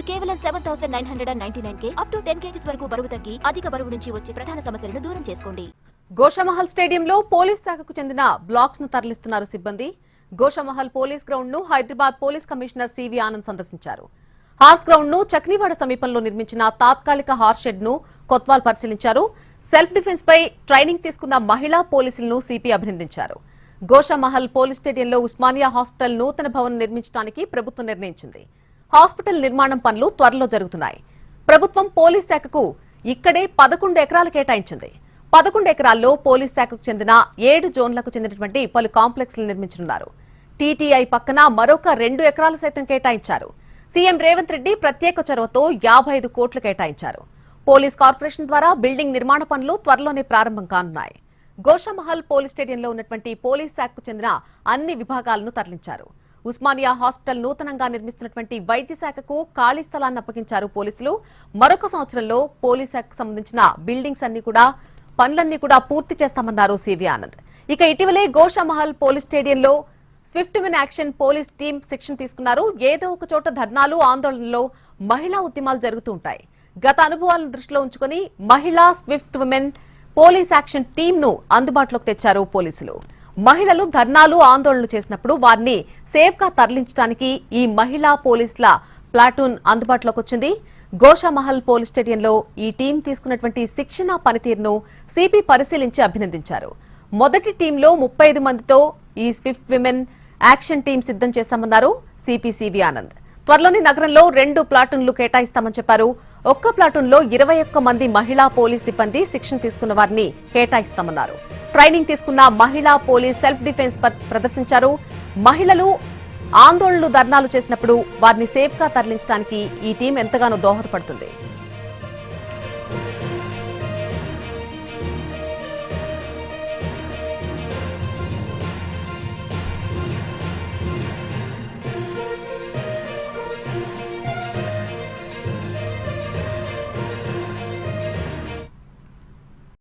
కేవలం 7,999 up to 10 kgs వరకు బరువు తగ్గి అధిక బరువు నుంచి వచ్చే ప్రధాన సమస్యలను దూరం చేసుకోండి. గోషామహల్ స్టేడియంలో పోలీస్ శాఖకు చెందిన బ్లాక్స్ ను తరలిస్తున్నారు సిబ్బంది. గోషామహల్ పోలీస్ గ్రౌండ్ ను Hyderabad police commissioner CV Anand సందర్శించారు. హార్స్ గ్రౌండ్ ను చక్నీవాడ సమీపంలో నిర్మించిన తాత్కాలిక హార్స్ షెడ్ ను కొత్వాల్ పరిశీలించారు. సెల్ఫ్ డిఫెన్స్ పై ట్రైనింగ్ తీసుకున్న మహిళా పోలీసులను సిపి అభినందించారు. గోషామహల్ పోలీస్ స్టేడియంలో ఉస్మానియా హాస్పిటల్ నూతన భవనం నిర్మించడానికి ప్రభుత్వం నిర్ణయించింది. హాస్పిటల్ నిర్మాణం పనులు త్వరలో జరుగుతున్నాయి. ప్రభుత్వం పోలీస్ శాఖకు ఇక్కడే 11 ఎకరాలు కేటాయించింది. 11 ఎకరాల్లో పోలీస్ శాఖకు చెందిన 7 జోన్లకు చెందినటువంటి పలు కాంప్లెక్స్లు నిర్మించనున్నారు. టీటీఐ పక్కన మరొక 2 ఎకరాలు సైతం కేటాయించారు. సీఎం రేవంత్ రెడ్డి ప్రత్యేక చొరవతో 55 కోట్లు కేటాయించారు. పోలీస్ కార్పొరేషన్ ద్వారా బిల్డింగ్ నిర్మాణ పనులు త్వరలోనే ప్రారంభం కానున్నాయి. గోషామహల్ పోలీస్ స్టేడియంలో ఉన్నటువంటి పోలీస్ శాఖకు చెందిన అన్ని విభాగాలను తరలించారు. ఉస్మానియా హాస్పిటల్ నూతనంగా నిర్మిస్తున్నటువంటి వైద్య శాఖకు ఖాళీ స్థలాన్ని అప్పగించారు పోలీసులు. మరొక సంవత్సరంలో పోలీస్ శాఖకు సంబంధించిన బిల్డింగ్స్ పనులన్నీ కూడా పూర్తి చేస్తామన్నారు సివి ఆనంద్. ఇక ఇటీవలే గోషామహల్ పోలీస్ స్టేడియంలో Swift women action police team శిక్షణ తీసుకున్నారు. ఏదో ఒక చోట ధర్నాలు ఆందోళనలో మహిళా ఉద్యమాలు జరుగుతూ ఉంటాయి. గత అనుభవాలను దృష్టిలో ఉంచుకుని మహిళా Swift women police action team ను అందుబాటులోకి తెచ్చారు పోలీసులు. మహిళలు ధర్నాలు ఆందోళనలు చేసినప్పుడు వారిని సేఫ్ గా తరలించడానికి ఈ మహిళా పోలీసుల ప్లాటూన్ అందుబాటులోకి వచ్చింది. గోషామహల్ పోలీస్ స్టేడియంలో ఈ టీం తీసుకున్నటువంటి శిక్షణ పనితీరును సిపి పరిశీలించి అభినందించారు. మొదటి టీంలో 35 మందితో ఈ స్విఫ్ట్ విమెన్ యాక్షన్ టీం సిద్ధం చేశామన్నారు సిపి సివి ఆనంద్. త్వరలోనే నగరంలో 2 ప్లాటూన్లు కేటాయిస్తామని చెప్పారు. ఒక్క ప్లాటూన్లో 21 మంది మహిళా పోలీస్ సిబ్బంది శిక్షణ తీసుకున్న వారిని కేటాయిస్తామన్నారు. ట్రైనింగ్ తీసుకున్న మహిళా పోలీస్ సెల్ఫ్ డిఫెన్స్ ప్రదర్శించారు. మహిళలు ఆందోళనలు ధర్నాలు చేసినప్పుడు వారిని సేఫ్ గా తరలించడానికి ఈ టీం ఎంతగానో దోహదపడుతుంది.